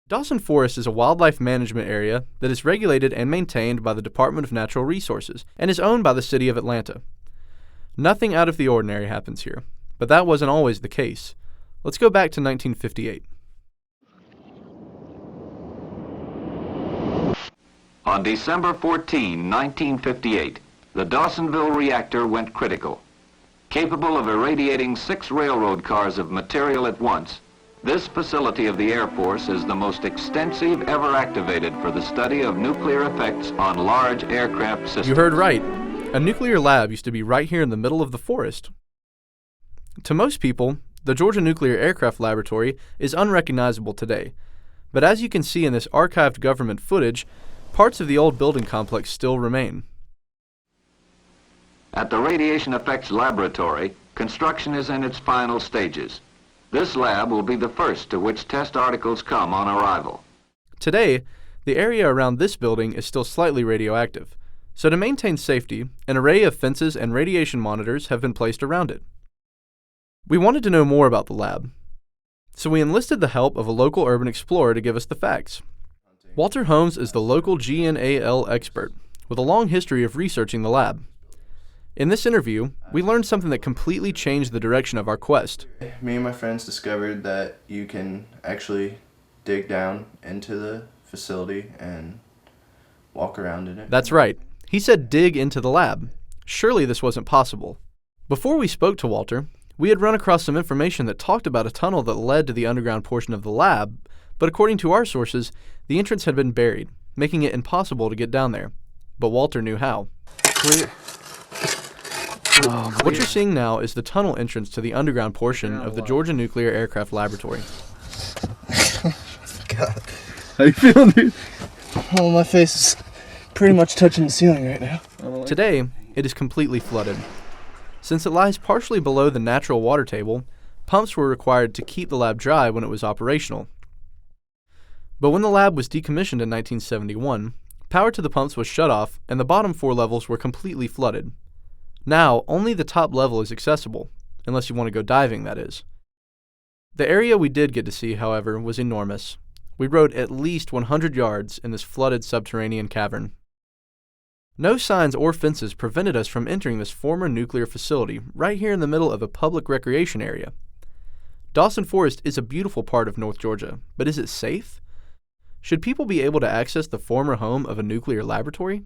Dawson Forest is a wildlife management area that is regulated and maintained by the Department of Natural Resources and is owned by the city of Atlanta. Nothing out of the ordinary happens here, but that wasn't always the case. Let's go back to 1958. On December 14, 1958, the Dawsonville reactor went critical. Capable of irradiating 6 railroad cars of material at once, this facility of the Air Force is the most extensive ever activated for the study of nuclear effects on large aircraft systems. You heard right. A nuclear lab used to be right here in the middle of the forest. To most people, the Georgia Nuclear Aircraft Laboratory is unrecognizable today. But as you can see in this archived government footage, parts of the old building complex still remain. At the Radiation Effects Laboratory, construction is in its final stages. This lab will be the first to which test articles come on arrival. Today, the area around this building is still slightly radioactive, so to maintain safety, an array of fences and radiation monitors have been placed around it. We wanted to know more about the lab, so we enlisted the help of a local urban explorer to give us the facts. Walter Holmes is the local GNAL expert, with a long history of researching the lab. In this interview, we learned something that completely changed the direction of our quest. Me and my friends discovered that you can actually dig down into the facility and walk around in it. That's right. He said dig into the lab. Surely this wasn't possible. Before we spoke to Walter, we had run across some information that talked about a tunnel that led to the underground portion of the lab, but according to our sources, the entrance had been buried, making it impossible to get down there. But Walter knew how. Clear. What you're seeing now is the tunnel entrance to the underground portion of the Georgia Nuclear Aircraft Laboratory. God. How you feeling, dude? Oh, my face is pretty much touching the ceiling right now. Today, it is completely flooded. Since it lies partially below the natural water table, pumps were required to keep the lab dry when it was operational. But when the lab was decommissioned in 1971, power to the pumps was shut off and the bottom 4 levels were completely flooded. Now, only the top level is accessible, unless you want to go diving, that is. The area we did get to see, however, was enormous. We rode at least 100 yards in this flooded subterranean cavern. No signs or fences prevented us from entering this former nuclear facility right here in the middle of a public recreation area. Dawson Forest is a beautiful part of North Georgia, but is it safe? Should people be able to access the former home of a nuclear laboratory?